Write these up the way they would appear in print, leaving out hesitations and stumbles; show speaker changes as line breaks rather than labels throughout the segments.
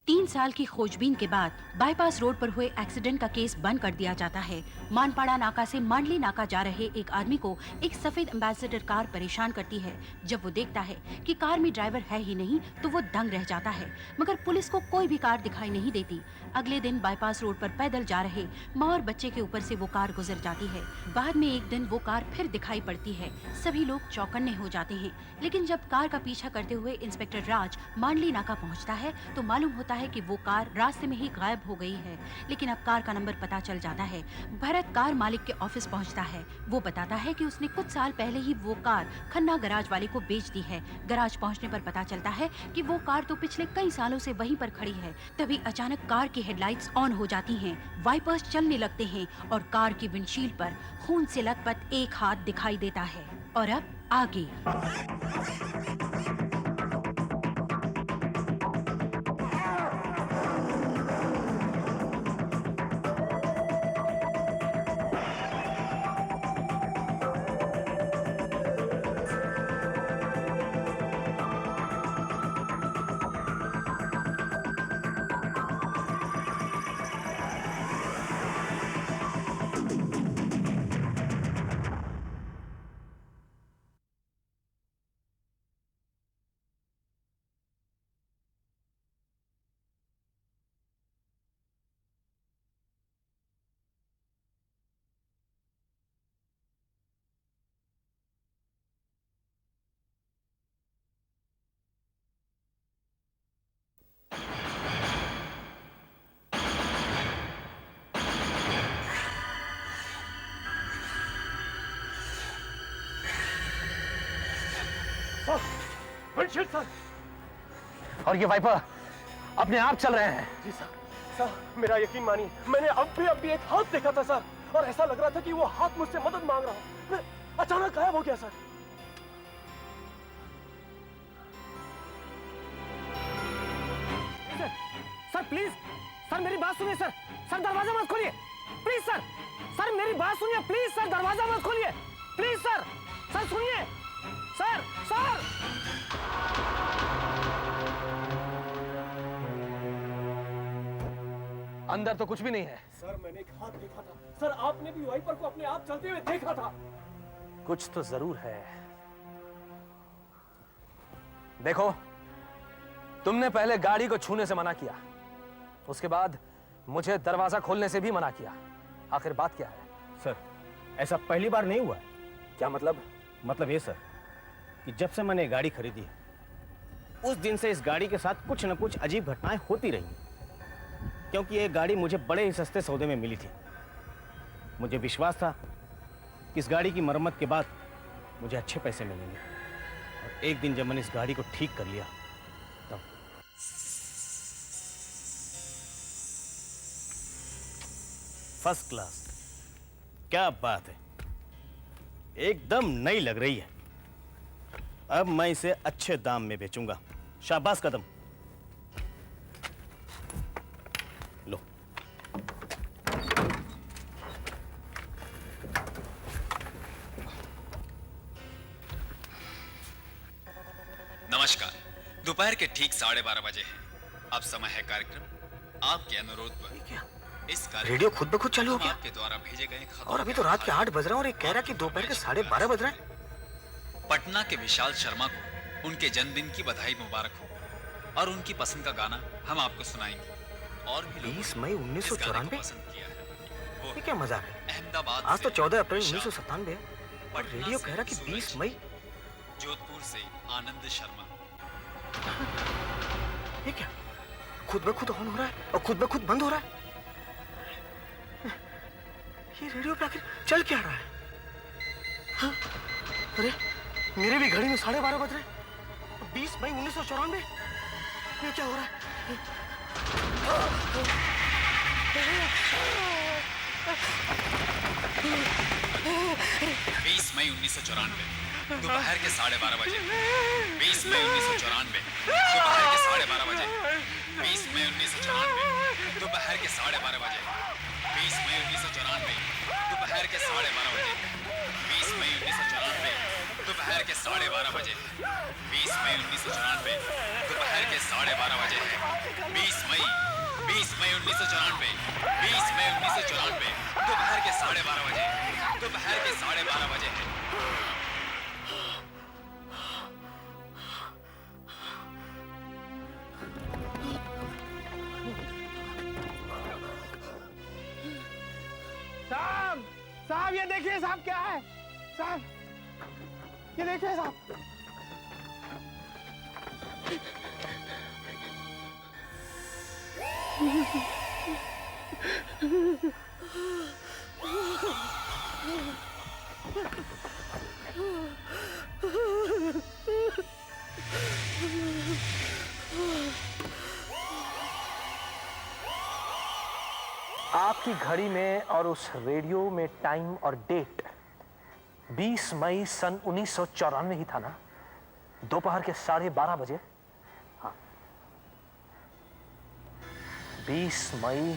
3 साल की खोजबीन के बाद बाईपास रोड पर हुए एक्सीडेंट का केस बंद कर दिया जाता है। मानपाड़ा नाका से मांडली नाका जा रहे एक आदमी को एक सफेद एम्बेसडर कार परेशान करती है। जब वो देखता है कि कार में ड्राइवर है ही नहीं तो वो दंग रह जाता है, मगर पुलिस को कोई भी कार दिखाई नहीं देती। अगले दिन बाईपास रोड पर पैदल जा रहे माँ और बच्चे के ऊपर से वो कार गुजर जाती है। बाद में एक दिन वो कार फिर दिखाई पड़ती है। सभी लोग चौकन्ने हो जाते हैं, लेकिन जब कार का पीछा करते हुए इंस्पेक्टर राज मांडली नाका पहुँचता है तो मालूम होता है कि वो कार रास्ते में ही गायब हो गई है। लेकिन अब कार का नंबर पता चल जाता है। भरत कार मालिक के ऑफिस पहुंचता है। वो बताता है कि उसने कुछ साल पहले ही वो कार खन्ना गराज वाले को बेच दी है। गराज पहुंचने पर पता चलता है कि वो कार तो पिछले कई सालों से वहीं पर खड़ी है। तभी अचानक कार की हेडलाइट्स ऑन हो जाती हैं, वाइपर्स चलने लगते हैं और कार की विंडशील्ड पर खून से लथपथ एक हाथ दिखाई देता है। और अब आगे।
Windshield sir.
और ये वाइपर अपने आप चल रहे हैं।
जी सर। सर मेरा यकीन मानिए, मैंने अब भी एक हाथ देखा था सर, और ऐसा लग रहा था कि वो हाथ मुझसे मदद मांग रहा हो। मैं अचानक गायब हो गया सर।
सर प्लीज, सर मेरी बात सुनिए सर। सर दरवाजा मत खोलिए प्लीज सर। सर मेरी बात सुनिए प्लीज सर, दरवाजा मत खोलिए प्लीज सर। सर सुनिए सर। सर
अंदर तो कुछ भी नहीं है।
सर मैंने एक हाथ देखा था सर, आपने भी वाइपर को अपने आप चलते हुए देखा था।
कुछ तो जरूर है। देखो, तुमने पहले गाड़ी को छूने से मना किया, उसके बाद मुझे दरवाजा खोलने से भी मना किया। आखिर बात क्या है?
सर ऐसा पहली बार नहीं हुआ है।
क्या मतलब?
मतलब ये सर कि जब से मैंने गाड़ी खरीदी है उस दिन से इस गाड़ी के साथ कुछ न कुछ अजीब घटनाएं होती रही हैं। क्योंकि ये गाड़ी मुझे बड़े ही सस्ते सौदे में मिली थी। मुझे विश्वास था कि इस गाड़ी की मरम्मत के बाद मुझे अच्छे पैसे मिलेंगे, और एक दिन जब मैंने इस गाड़ी को ठीक कर लिया तब फर्स्ट क्लास। क्या बात है, एकदम नई लग रही है। अब मैं इसे अच्छे दाम में बेचूंगा। शाबाश कदम। लो।
नमस्कार, दोपहर के ठीक 12:30 बजे है। अब समय है कार्यक्रम आपके अनुरोध पर। इस
रेडियो खुद ब खुद चालू हो गया
आपके द्वारा भेजे गए
और अभी तो रात के 8 बज रहे हैं और एक कह रहा कि दोपहर के 12:30 बज रहे हैं।
पटना के विशाल शर्मा को उनके जन्मदिन की बधाई मुबारक हो, और उनकी पसंद का गाना हम आपको सुनाएंगे। और भी लोगों
20 मई
ने इस गाने
1994
को पसंद किया है। वो
ये क्या मजाक है?
अहमदाबाद
आज तो
से
14 अप्रैल
विशाल,
1997 है और रेडियो कह रहा कि 20 मई।
जोधपुर से आनंद शर्मा।
ये क्या खुद ब खुद ऑन हो रहा है और खुद ब खुद बंद हो रहा है? ये रेडियो पे आखिर चल क्या रहा है? हाँ? अरे मेरे भी घड़ी में 12:30 बज रहे हैं। 20 मई 1994। ये क्या हो रहा है?
20 मई 1994 दोपहर के 12:30 बजे। 20 मई 1994 दोपहर के 12:30 बजे। 20 मई 1994 दोपहर के 12:30 बजे। 20 मई 1994 दोपहर के 12:30 बजे। 20 मई 1994 दोपहर के 12:30 बजे। 20 मई 1994 दोपहर के 12:30 बजे है। 20 मई 1994, 20 मई 1994, दोपहर के 12:30 बजे, दोपहर के 12:30 बजे है।
साहब, साहब ये देखिए साहब क्या है? साहब, ये देखिए साहब।
आपकी घड़ी में और उस रेडियो में टाइम और डेट 20 मई सन 1994 ही था ना? दोपहर के 12:30 बजे। हाँ, 20 मई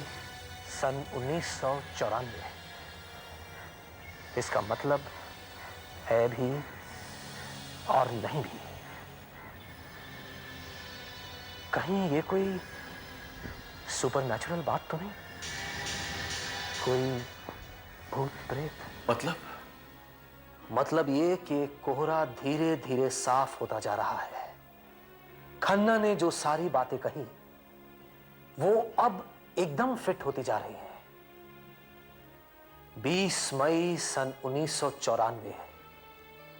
सन 1994। इसका मतलब है भी और नहीं भी। कहीं ये कोई सुपरनैचुरल बात तो नहीं? कोई भूत प्रेत? मतलब ये कि कोहरा धीरे धीरे साफ होता जा रहा है। खन्ना ने जो सारी बातें कही वो अब एकदम फिट होती जा रही हैं। 20 मई सन 1994,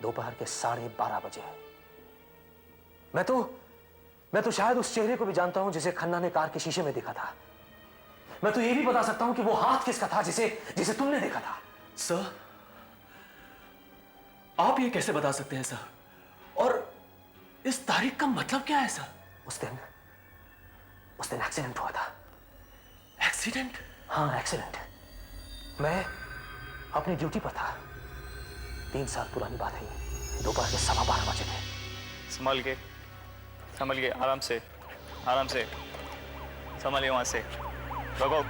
दोपहर के 12:30 बजे। मैं तो शायद उस चेहरे को भी जानता हूं जिसे खन्ना ने कार के शीशे में देखा था। मैं तो ये भी बता सकता हूं कि वो हाथ किसका था जिसे तुमने देखा था।
सर, आप ये कैसे बता सकते हैं सर? और इस तारीख का मतलब क्या है सर?
उस दिन एक्सीडेंट हुआ था।
एक्सीडेंट?
हाँ, एक्सीडेंट। मैं अपनी ड्यूटी पर था। 3 साल पुरानी बात है ये। दोपहर के 12:15 बजे थे।
संभल के, आराम से, संभालिए। वहां से रखो,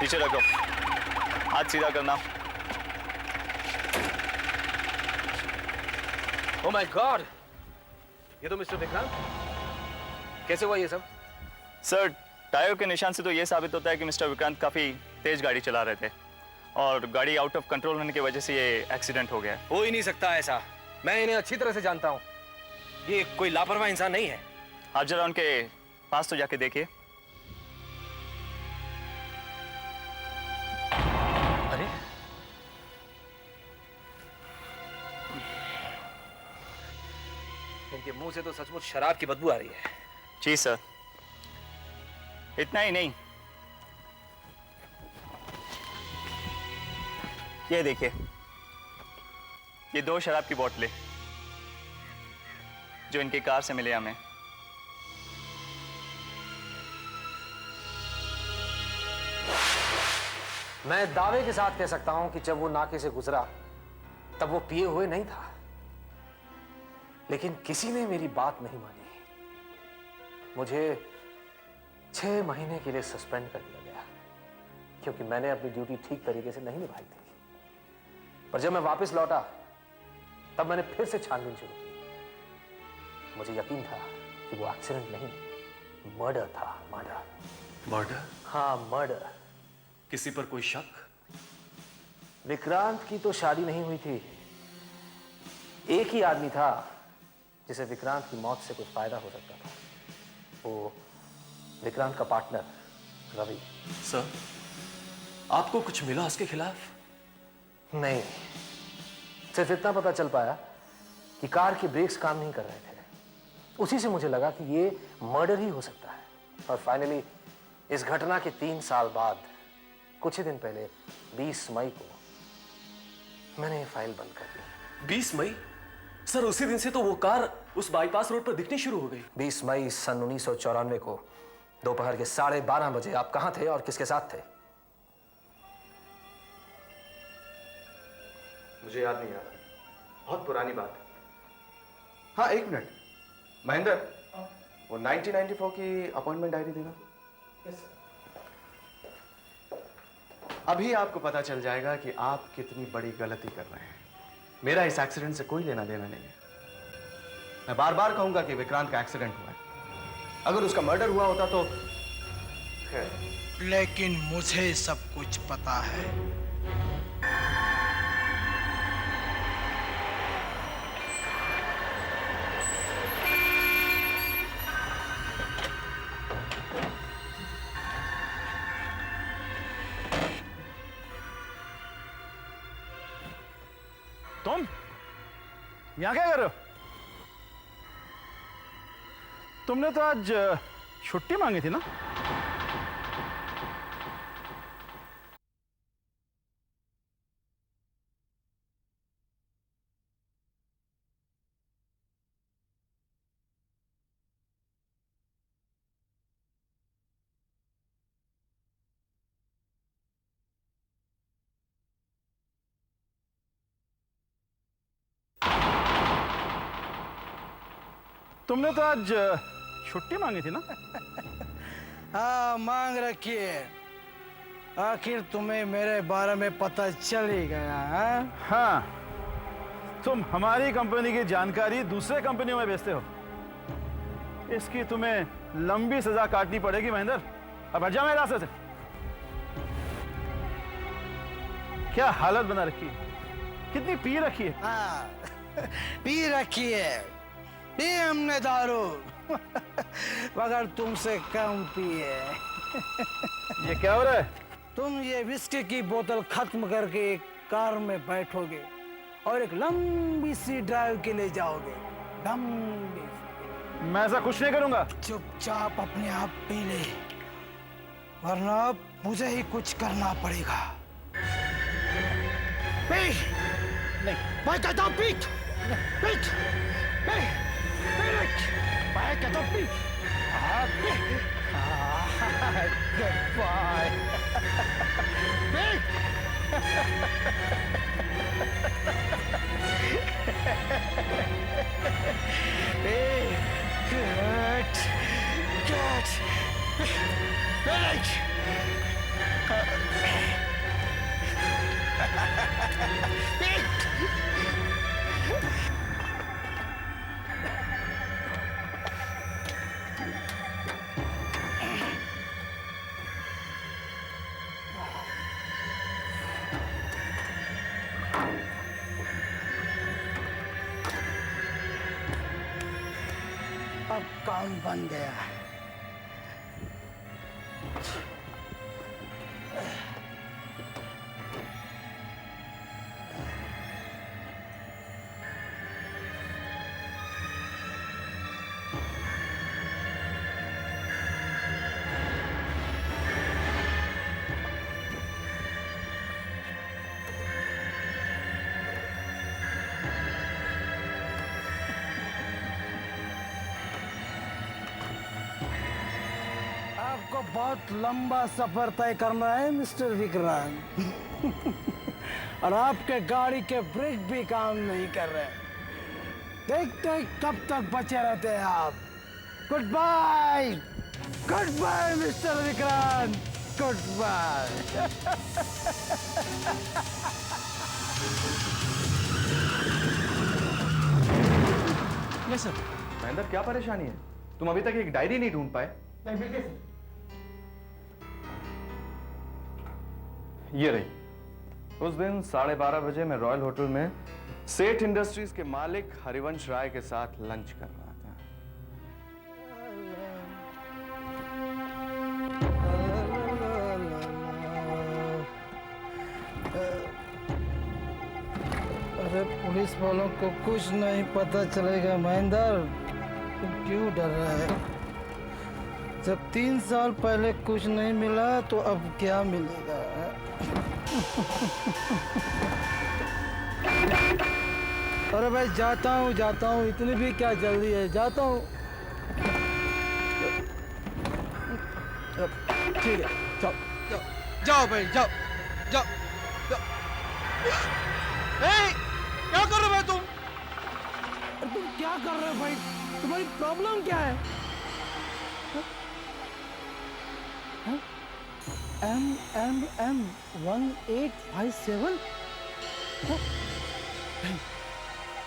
नीचे रखो, हाथ सीधा करना।
ओह माय गॉड, ये तो मिस्टर विक्रांत। कैसे हुआ ये सब?
सर, टायर के निशान से तो ये साबित होता है कि मिस्टर विक्रांत काफी तेज गाड़ी चला रहे थे और गाड़ी आउट ऑफ कंट्रोल होने की वजह से ये एक्सीडेंट हो गया।
हो ही नहीं सकता ऐसा। मैं इन्हें अच्छी तरह से जानता हूं। ये कोई लापरवाह इंसान नहीं है।
आप जरा उनके पास तो जाके देखिए।
अरे, इनके मुंह से तो सचमुच शराब की बदबू आ रही है।
जी सर, इतना ही नहीं, ये देखिए, ये 2 शराब की बोतलें जो इनकी कार से मिले हमें।
मैं दावे के साथ कह सकता हूं कि जब वो नाके से गुजरा तब वो पिए हुए नहीं था। लेकिन किसी ने मेरी बात नहीं मानी। मुझे 6 महीने के लिए सस्पेंड कर दिया गया क्योंकि मैंने अपनी ड्यूटी ठीक तरीके से नहीं निभाई थी। पर जब मैं वापस लौटा तब मैंने फिर से छानबीन शुरू की। मुझे यकीन था कि वो एक्सीडेंट नहीं, मर्डर था।
मर्डर?
हाँ, मर्डर।
किसी पर कोई शक?
विक्रांत की तो शादी नहीं हुई थी। एक ही आदमी था जिसे विक्रांत की मौत से कुछ फायदा हो सकता था। वो विक्रांत का पार्टनर रवि।
सर, आपको कुछ मिला उसके खिलाफ?
नहीं, सिर्फ इतना पता चल पाया कि कार के ब्रेक्स काम नहीं कर रहे थे। उसी से मुझे लगा कि ये मर्डर ही हो सकता है। और फाइनली इस घटना के 3 साल बाद, कुछ ही दिन पहले 20 मई को मैंने ये फाइल बंद कर दी।
20 मई? सर, उसी दिन से तो वो कार उस बाईपास रोड पर दिखनी शुरू हो गई।
20 मई सन 1994 को दोपहर के 12:30 बजे आप कहां थे और किसके साथ थे?
मुझे याद नहीं आ रहा, बहुत पुरानी बात है। हाँ, 1 मिनट। महेंद्र, वो 1994 की अपॉइंटमेंट डायरी देना। अभी आपको पता चल जाएगा कि आप कितनी बड़ी गलती कर रहे हैं। मेरा इस एक्सीडेंट से कोई लेना देना नहीं है। मैं बार बार कहूंगा कि विक्रांत का एक्सीडेंट हुआ है। अगर उसका मर्डर हुआ होता तो खैर।
लेकिन मुझे सब कुछ पता है।
तुम यहाँ क्या कर रहे हो? तुमने तो आज छुट्टी मांगी थी ना? तुमने तो आज छुट्टी मांगी थी ना?
हाँ, मांग रखी है। आखिर तुम्हें मेरे बारे में पता चल ही गया है?
हाँ, तुम हमारी कंपनी की जानकारी दूसरे कंपनियों में भेजते हो। इसकी तुम्हें लंबी सजा काटनी पड़ेगी महेंद्र। अब हट जाओ मेरे रास्ते से। क्या हालत बना रखी है, कितनी पी रखी है।
हाँ, पी रखी है, पी हमने दारू मगर तुमसे कम पी है।
ये क्या हो रहा है?
तुम ये विस्की की बोतल खत्म करके एक कार में बैठोगे और एक लंबी सी ड्राइव के लिए जाओगे। लंबी सी।
मैं ऐसा कुछ नहीं करूंगा।
चुपचाप अपने आप पी ले, वरना मुझे ही कुछ करना पड़ेगा। पी नहीं, मैं कहता हूँ पी, पी, पी, मैं कहता हूँ P. Goodbye. Hey, good, good, big. अब काम बन गया। आपको बहुत लंबा सफर तय करना है मिस्टर विक्रांत। और आपके गाड़ी के ब्रेक भी काम नहीं कर रहे। देखते हैं कब तक बचे रहते हैं आप। Good bye, good bye mister Vikrant, good bye.
Yes sir.
Mahendra, क्या परेशानी है? तुम अभी तक एक डायरी नहीं ढूंढ पाए? ये रही। उस दिन 12:30 बजे मैं रॉयल होटल में सेठ इंडस्ट्रीज के मालिक हरिवंश राय के साथ लंच कर रहा था।
अरे पुलिस वालों को कुछ नहीं पता चलेगा महेंद्र, तुम क्यों डर रहा है? जब 3 साल पहले कुछ नहीं मिला तो अब क्या मिलेगा? अरे भाई जाता हूँ, इतनी भी क्या जल्दी है, जाता हूँ। ठीक है, जाओ जाओ जाओ भाई, जाओ जाओ, जाओ। ए, क्या कर रहे हो भाई तुम? तुम क्या कर रहे हो भाई? तुम्हारी प्रॉब्लम क्या है? M 1857?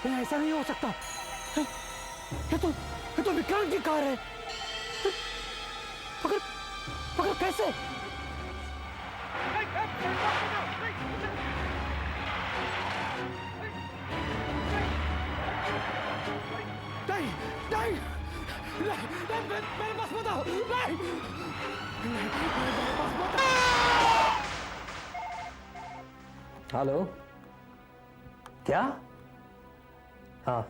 ऐसा नहीं हो सकता। ये तो विक्रांत की कार है। मगर मगर कैसे? नहीं नहीं नहीं, मेरे पास मत आओ, नहीं मेरे पास मत आओ।
हेलो, क्या? हाँ,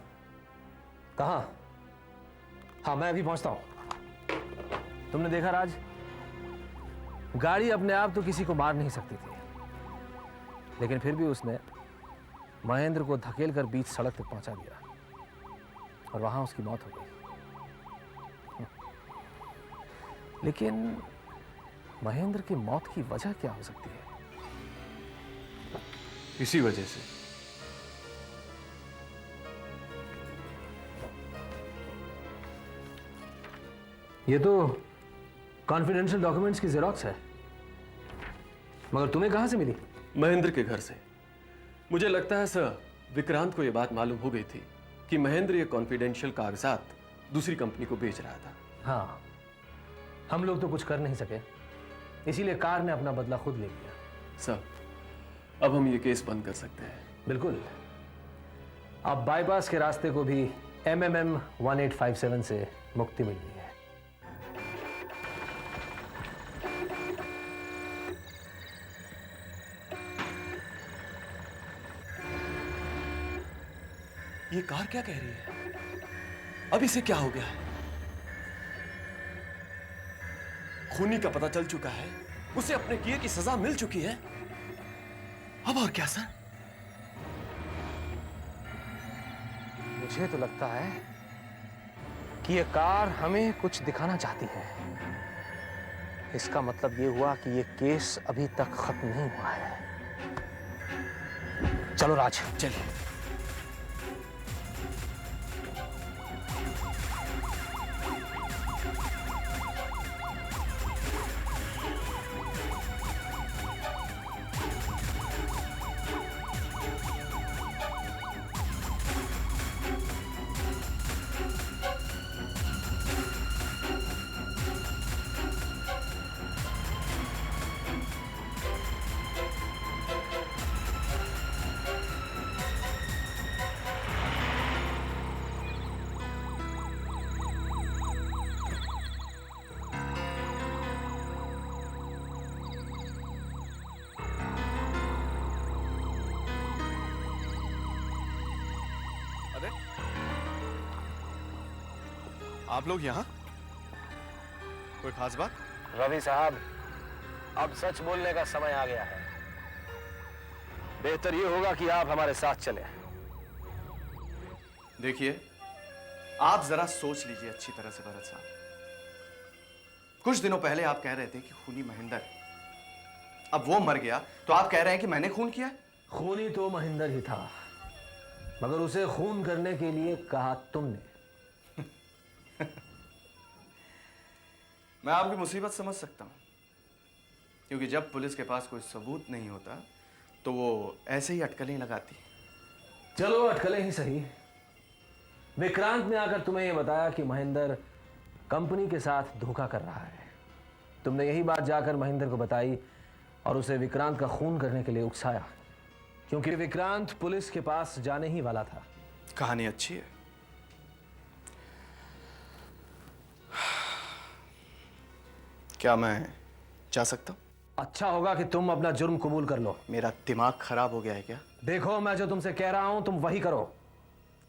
कहाँ? हाँ, मैं अभी पहुंचता हूं। तुमने देखा राज, गाड़ी अपने आप तो किसी को मार नहीं सकती थी, लेकिन फिर भी उसने महेंद्र को धकेल कर बीच सड़क तक पहुंचा दिया और वहां उसकी मौत हो गई। लेकिन महेंद्र की मौत की वजह क्या हो सकती है?
इसी वजह से
ये तो कॉन्फिडेंशियल डॉक्यूमेंट्स की जेरॉक्स है, मगर तुम्हें कहां से मिली?
महेंद्र के घर से। मुझे लगता है सर, विक्रांत को यह बात मालूम हो गई थी कि महेंद्र ये कॉन्फिडेंशियल कागजात दूसरी कंपनी को बेच रहा था।
हाँ, हम लोग तो कुछ कर नहीं सके, इसीलिए कार ने अपना बदला खुद ले लिया।
सर, अब हम ये केस बंद कर सकते हैं।
बिल्कुल। अब बाईपास के रास्ते को भी MMM 1857 से मुक्ति मिल गई है।
ये कार क्या कह रही है? अब इसे क्या हो गया है? खूनी का पता चल चुका है, उसे अपने किए की सजा मिल चुकी है। अब और क्या सर?
मुझे तो लगता है कि ये कार हमें कुछ दिखाना चाहती है। इसका मतलब ये हुआ कि ये केस अभी तक खत्म नहीं हुआ है। चलो राज,
चलिए।
आप लोग यहाँ? कोई खास बात?
रवि साहब, अब सच बोलने का समय आ गया है। बेहतर ये होगा कि आप हमारे साथ चलें।
देखिए, आप जरा सोच लीजिए अच्छी तरह से भरत साहब। कुछ दिनों पहले आप कह रहे थे कि खूनी महेंद्र, अब वो मर गया तो आप कह रहे हैं कि मैंने खून किया?
खूनी तो महेंद्र ही था, मगर उसे खून करने के लिए कहा तुमने।
मैं आपकी मुसीबत समझ सकता हूं, क्योंकि जब पुलिस के पास कोई सबूत नहीं होता तो वो ऐसे ही अटकलें लगाती।
चलो अटकलें ही सही। विक्रांत ने आकर तुम्हें यह बताया कि महेंद्र कंपनी के साथ धोखा कर रहा है। तुमने यही बात जाकर महेंद्र को बताई और उसे विक्रांत का खून करने के लिए उकसाया, क्योंकि विक्रांत पुलिस के पास जाने ही वाला था।
कहानी अच्छी है। क्या मैं जा सकता हूं?
अच्छा होगा कि तुम अपना जुर्म कबूल कर लो।
मेरा दिमाग खराब हो गया है क्या?
देखो, मैं जो तुमसे कह रहा हूं तुम वही करो,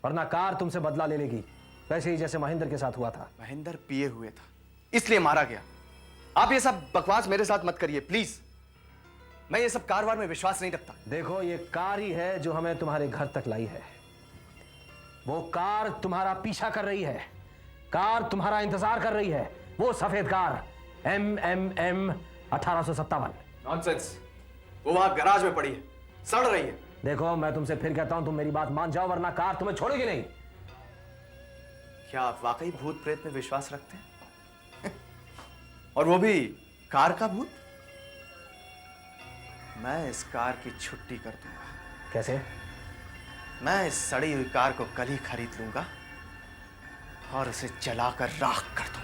वरना कार तुमसे बदला ले लेगी, वैसे ही जैसे महेंद्र के साथ हुआ था।
महेंद्र पिए हुए था, इसलिए मारा गया। आप ये सब बकवास मेरे साथ मत करिए प्लीज। मैं ये सब कारवार में विश्वास नहीं रखता।
देखो, ये कार ही है जो हमें तुम्हारे घर तक लाई है। वो कार तुम्हारा पीछा कर रही है, कार तुम्हारा इंतजार कर रही है। वो सफेद कार MMM 1857।
नॉनसेंस, वो वहां गराज में पड़ी है, सड़ रही है।
देखो, मैं तुमसे फिर कहता हूं, तुम मेरी बात मान जाओ, वरना कार तुम्हें छोड़ेगी नहीं।
क्या आप वाकई भूत प्रेत में विश्वास रखते हैं? और वो भी कार का भूत? मैं इस कार की छुट्टी कर दूंगा।
कैसे?
मैं इस सड़ी हुई कार को कल ही खरीद लूंगा और उसे जलाकर राख कर दूंगा।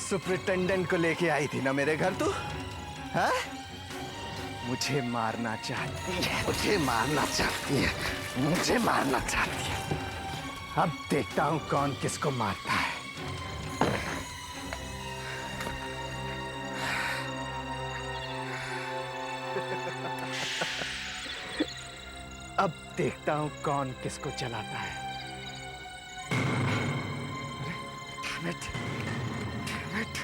सुपरिटेंडेंट को लेके आई थी ना मेरे घर तू, हाँ? मुझे मारना चाहती है, मुझे मारना चाहती है, मुझे मारना चाहती है। अब देखता हूं कौन किसको मारता है। अब देखता हूं कौन किसको चलाता है। Damn it. Damn it.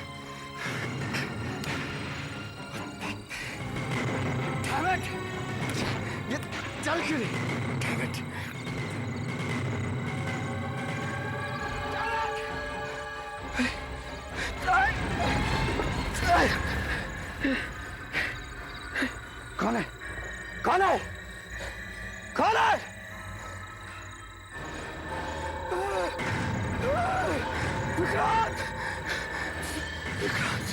Damn it. ये चल क्यों नहीं? Damn it. कौन है? कौन है? कौन है? विक्रांत! विक्रांत!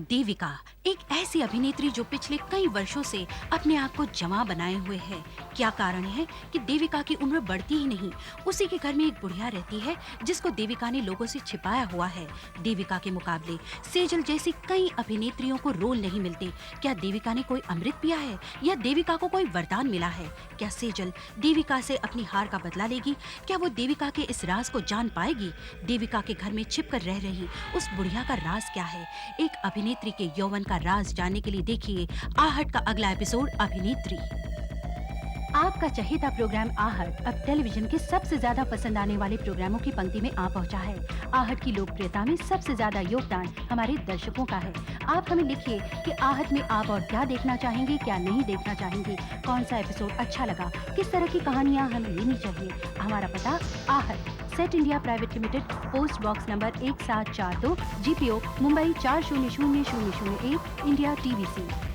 देविका एक ऐसी अभिनेत्री जो पिछले कई वर्षों से अपने आप को जमा बनाए हुए है। क्या कारण है कि देविका की उम्र बढ़ती ही नहीं। उसी के घर में एक बुढ़िया रहती है जिसको देविका ने लोगों से छिपाया हुआ है। देविका के मुकाबले सेजल जैसी कई अभिनेत्रियों को रोल नहीं मिलते। क्या देविका ने कोई अमृत पिया है या देविका को कोई वरदान मिला है? क्या सेजल देविका से अपनी हार का बदला लेगी? क्या वो देविका के इस राज को जान पाएगी? देविका के घर में छिपकर रह रही उस बुढ़िया का राज क्या है? एक अभिनेत्री के यौवन का राज जानने के लिए देखिए आहट का अगला एपिसोड अभिनेत्री। आपका चहेता प्रोग्राम आहट अब टेलीविजन के सबसे ज्यादा पसंद आने वाले प्रोग्रामों की पंक्ति में आ पहुंचा है। आहट की लोकप्रियता में सबसे ज्यादा योगदान हमारे दर्शकों का है। आप हमें लिखिए कि आहट में आप और क्या देखना चाहेंगे, क्या नहीं देखना चाहेंगे, कौन सा एपिसोड अच्छा लगा, किस तरह की कहानियां हमें लेनी चाहिए। हमारा पता आहट, set India private limited, post box number 1742, GPO Mumbai 400001, India TVC।